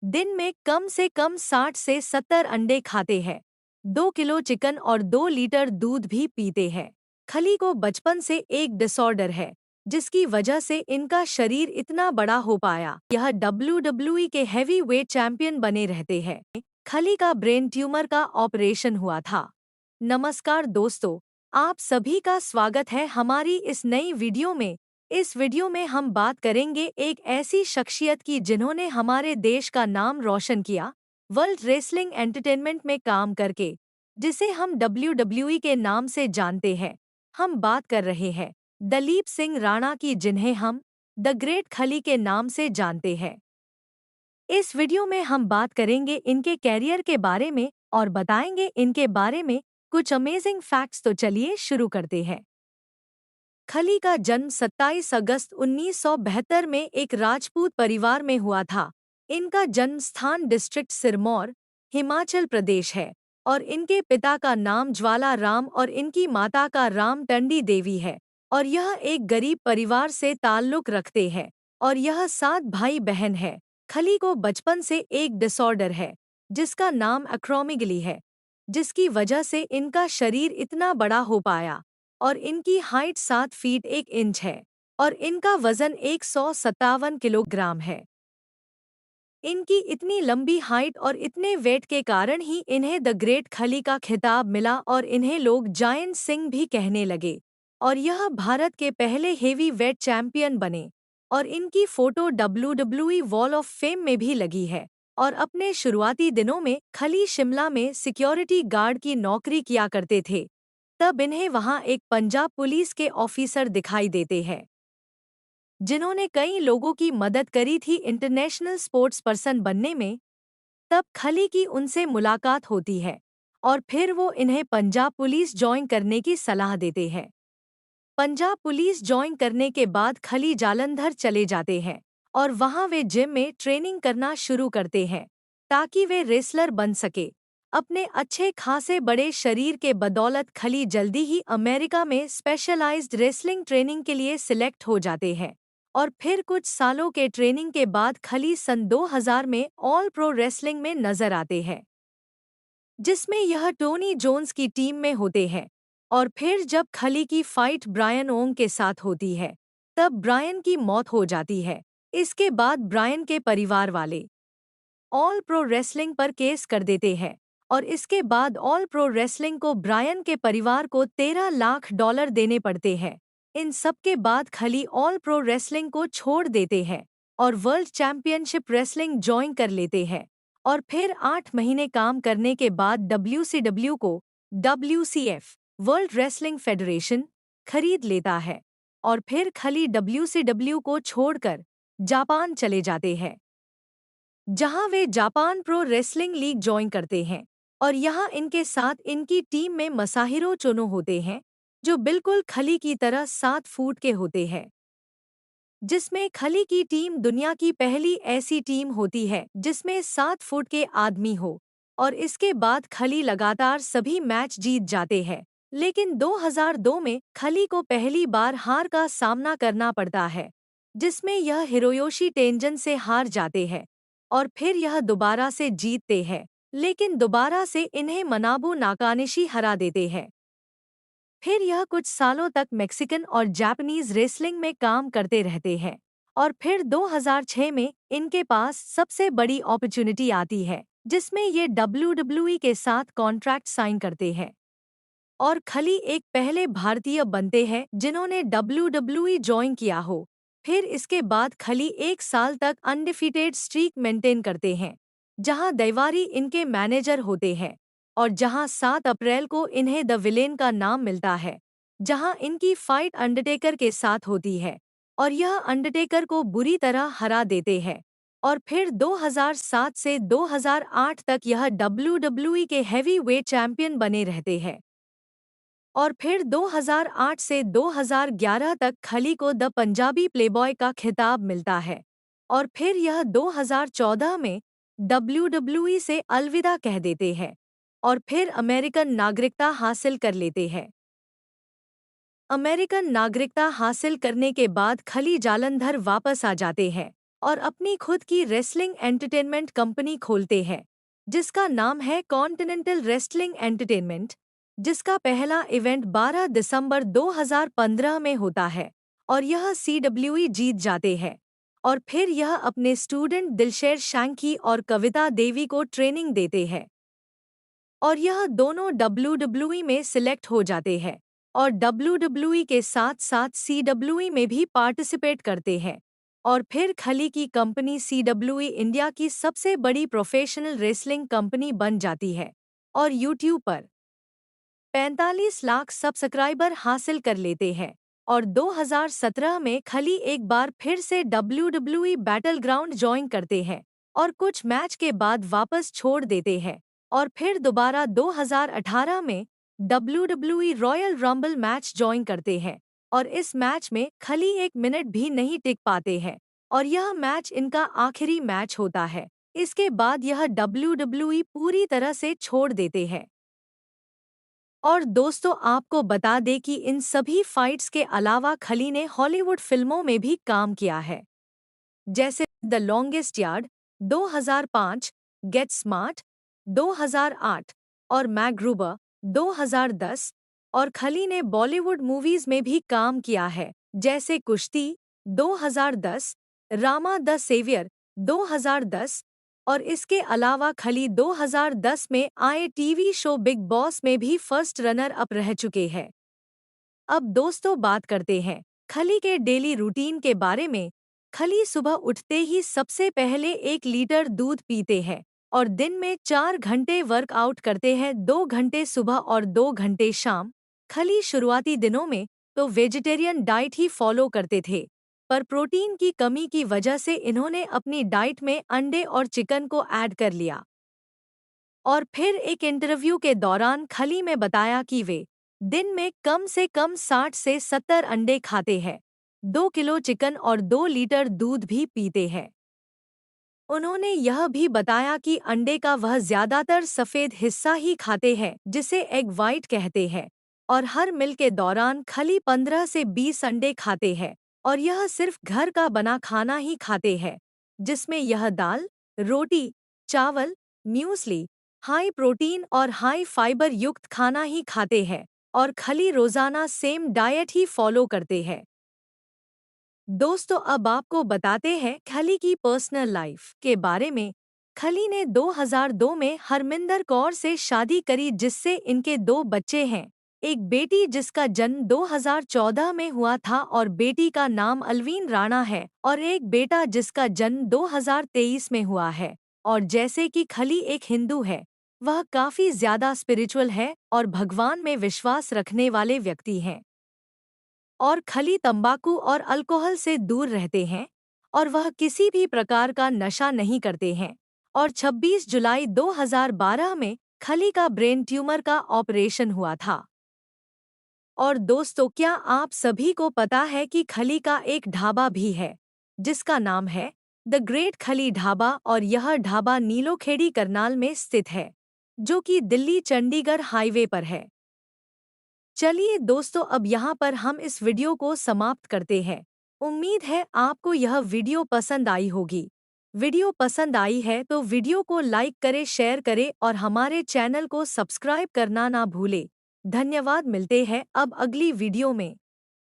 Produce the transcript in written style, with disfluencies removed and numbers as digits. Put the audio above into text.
दिन में कम से कम 60 से 70 अंडे खाते हैं, 2 किलो चिकन और 2 लीटर दूध भी पीते हैं। खली को बचपन से एक डिसऑर्डर है, जिसकी वजह से इनका शरीर इतना बड़ा हो पाया। यह WWE के हैवी वेट चैंपियन बने रहते हैं। खली का ब्रेन ट्यूमर का ऑपरेशन हुआ था। नमस्कार दोस्तों, आप सभी का स्वागत है हमारी इस नई वीडियो में। इस वीडियो में हम बात करेंगे एक ऐसी शख्सियत की जिन्होंने हमारे देश का नाम रोशन किया, वर्ल्ड रेसलिंग एंटरटेनमेंट में काम करके, जिसे हम WWE के नाम से जानते हैं। हम बात कर रहे हैं दलीप सिंह राणा की, जिन्हें हम द ग्रेट खली के नाम से जानते हैं। इस वीडियो में हम बात करेंगे इनके कैरियर के बारे में और बताएंगे इनके बारे में कुछ अमेजिंग फैक्ट्स। तो चलिए शुरू करते हैं। खली का जन्म 27 अगस्त 1972 में एक राजपूत परिवार में हुआ था। इनका जन्म स्थान डिस्ट्रिक्ट सिरमौर, हिमाचल प्रदेश है और इनके पिता का नाम ज्वाला राम और इनकी माता का राम टंडी देवी है और यह एक गरीब परिवार से ताल्लुक रखते हैं और यह 7 भाई बहन है। खली को बचपन से एक डिसऑर्डर है, जिसका नाम एक्रोमेगली है, जिसकी वजह से इनका शरीर इतना बड़ा हो पाया और इनकी हाइट 7 फीट 1 इंच है और इनका वजन 157 किलोग्राम है। इनकी इतनी लंबी हाइट और इतने वेट के कारण ही इन्हें द ग्रेट खली का खिताब मिला और इन्हें लोग जायंट सिंह भी कहने लगे और यह भारत के पहले हेवी वेट चैंपियन बने और इनकी photo WWE wall of fame में भी लगी है। और अपने शुरुआती दिनों में खली शिमला में सिक्योरिटी गार्ड की नौकरी किया करते थे, तब इन्हें वहां एक पंजाब पुलिस के ऑफिसर दिखाई देते हैं, जिन्होंने कई लोगों की मदद करी थी इंटरनेशनल स्पोर्ट्स पर्सन बनने में। तब खली की उनसे मुलाकात होती है और फिर वो इन्हें पंजाब पुलिस ज्वाइन करने की सलाह देते हैं। पंजाब पुलिस ज्वाइन करने के बाद खली जालंधर चले जाते हैं और वहां वे जिम में ट्रेनिंग करना शुरू करते हैं ताकि वे रेसलर बन सके। अपने अच्छे खासे बड़े शरीर के बदौलत खली जल्दी ही अमेरिका में स्पेशलाइज्ड रेसलिंग ट्रेनिंग के लिए सिलेक्ट हो जाते हैं और फिर कुछ सालों के ट्रेनिंग के बाद खली सन 2000 में ऑल प्रो रेसलिंग में नजर आते हैं, जिसमें यह टोनी जोन्स की टीम में होते हैं। और फिर जब खली की फाइट ब्रायन ओंग के साथ होती है, तब ब्रायन की मौत हो जाती है। इसके बाद ब्रायन के परिवार वाले ऑल प्रो रेसलिंग पर केस कर देते हैं और इसके बाद ऑल प्रो रेसलिंग को ब्रायन के परिवार को $13 लाख देने पड़ते हैं। इन सब के बाद खली ऑल प्रो रेसलिंग को छोड़ देते हैं और वर्ल्ड चैंपियनशिप रेसलिंग ज्वाइन कर लेते हैं और फिर 8 महीने काम करने के बाद WCW को WCF वर्ल्ड रेसलिंग फेडरेशन खरीद लेता है और फिर खली WCW को छोड़कर जापान चले जाते हैं, जहां वे Japan pro wrestling league join करते हैं और यहां इनके साथ इनकी टीम में मसाहिरो चोनो होते हैं, जो बिल्कुल खली की तरह 7 फुट के होते हैं, जिसमें खली की टीम दुनिया की पहली ऐसी टीम होती है जिसमें 7 फुट के आदमी हो। और इसके बाद खली लगातार सभी मैच जीत जाते हैं, लेकिन 2002 में खली को पहली बार हार का सामना करना पड़ता है, जिसमें यह हिरोयोशी टेंजन से हार जाते हैं और फिर यह दोबारा से जीतते हैं, लेकिन दोबारा से इन्हें मनाबू नाकानिशी हरा देते हैं। फिर यह कुछ सालों तक मेक्सिकन और जापानीज रेसलिंग में काम करते रहते हैं और फिर 2006 में इनके पास सबसे बड़ी अपॉर्चुनिटी आती है, जिसमें ये WWE के साथ कॉन्ट्रैक्ट साइन करते हैं और खली एक पहले भारतीय बनते हैं जिन्होंने WWE ज्वाइन किया हो। फिर इसके बाद खली 1 साल तक अनडिफीटेड स्ट्रीक मेंटेन करते हैं, जहां दैवारी इनके मैनेजर होते हैं और जहां 7 अप्रैल को इन्हें द विलेन का नाम मिलता है, जहां इनकी फाइट अंडरटेकर के साथ होती है और यह अंडरटेकर को बुरी तरह हरा देते हैं। और फिर 2007 से 2008 तक यह WWE के हैवी वेट चैंपियन बने रहते हैं और फिर 2008 से 2011 तक खली को द पंजाबी प्लेबॉय का खिताब मिलता है और फिर यह 2014 में WWE से अलविदा कह देते हैं और फिर अमेरिकन नागरिकता हासिल कर लेते हैं। अमेरिकन नागरिकता हासिल करने के बाद खली जालंधर वापस आ जाते हैं और अपनी खुद की रेसलिंग एंटरटेनमेंट कंपनी खोलते हैं, जिसका नाम है कॉन्टिनेंटल रेसलिंग एंटरटेनमेंट, जिसका पहला इवेंट 12 दिसंबर 2015 में होता है और यह CWE जीत जाते हैं। और फिर यह अपने स्टूडेंट दिलशेर शैंकी और कविता देवी को ट्रेनिंग देते हैं और यह दोनों WWE में सिलेक्ट हो जाते हैं और WWE के साथ साथ CWE में भी पार्टिसिपेट करते हैं। और फिर खली की कंपनी CWE इंडिया की सबसे बड़ी प्रोफेशनल रेसलिंग कंपनी बन जाती है और यूट्यूब पर 45 लाख सब्सक्राइबर हासिल कर लेते हैं। और 2017 में खली एक बार फिर से WWE बैटल ग्राउंड ज्वाइन करते हैं और कुछ मैच के बाद वापस छोड़ देते हैं और फिर दोबारा 2018 में WWE royal rumble match join करते हैं और इस मैच में खली 1 मिनट भी नहीं टिक पाते हैं और यह मैच इनका आखिरी मैच होता है। इसके बाद यह WWE पूरी तरह से छोड़ देते हैं। और दोस्तों, आपको बता दें कि इन सभी फाइट्स के अलावा खली ने हॉलीवुड फिल्मों में भी काम किया है, जैसे the longest yard 2005, gate smart 2008 और मैकग्रूबर 2010। और खली ने बॉलीवुड मूवीज में भी काम किया है, जैसे कुश्ती 2010, रामा द सेवियर 2010। और इसके अलावा खली 2010 में आए टीवी शो बिग बॉस में भी फर्स्ट रनर अप रह चुके हैं। अब दोस्तों, बात करते हैं खली के डेली रूटीन के बारे में। खली सुबह उठते ही सबसे पहले 1 लीटर दूध पीते हैं और दिन में 4 घंटे वर्कआउट करते हैं, 2 घंटे सुबह और 2 घंटे शाम। खली शुरुआती दिनों में तो वेजिटेरियन डाइट ही फॉलो करते थे, पर प्रोटीन की कमी की वजह से इन्होंने अपनी डाइट में अंडे और चिकन को ऐड कर लिया। और फिर एक इंटरव्यू के दौरान खली में बताया कि वे दिन में कम से कम 60 से 70 अंडे खाते हैं, 2 किलो चिकन और 2 लीटर दूध भी पीते हैं। उन्होंने यह भी बताया कि अंडे का वह ज्यादातर सफेद हिस्सा ही खाते हैं, जिसे एग वाइट कहते हैं। और हर मील के दौरान खली 15 से 20 अंडे खाते हैं और यह सिर्फ घर का बना खाना ही खाते हैं, जिसमें यह दाल, रोटी, चावल, म्यूसली, हाई प्रोटीन और हाई फाइबर युक्त खाना ही खाते हैं और खली रोजाना सेम डाइट ही फॉलो करते हैं। दोस्तों, अब आपको बताते हैं खली की पर्सनल लाइफ के बारे में। खली ने 2002 में हरमिंदर कौर से शादी करी, जिससे इनके 2 बच्चे हैं, एक बेटी जिसका जन्म 2014 में हुआ था और बेटी का नाम अलवीन राणा है, और एक बेटा जिसका जन्म 2023 में हुआ है। और जैसे कि खली एक हिंदू है, वह काफी ज्यादा स्पिरिचुअल है और भगवान में विश्वास रखने वाले व्यक्ति हैं। और खली तंबाकू और अल्कोहल से दूर रहते हैं और वह किसी भी प्रकार का नशा नहीं करते हैं। और 26 जुलाई 2012 में खली का ब्रेन ट्यूमर का ऑपरेशन हुआ था। और दोस्तों, क्या आप सभी को पता है कि खली का एक ढाबा भी है, जिसका नाम है द ग्रेट खली ढाबा, और यह ढाबा नीलोखेड़ी करनाल में स्थित है, जो कि दिल्ली चंडीगढ़ हाईवे पर है। चलिए दोस्तों, अब यहाँ पर हम इस वीडियो को समाप्त करते हैं। उम्मीद है आपको यह वीडियो पसंद आई होगी। वीडियो पसंद आई है तो वीडियो को लाइक करें, शेयर करें और हमारे चैनल को सब्सक्राइब करना ना भूलें। धन्यवाद, मिलते हैं अब अगली वीडियो में।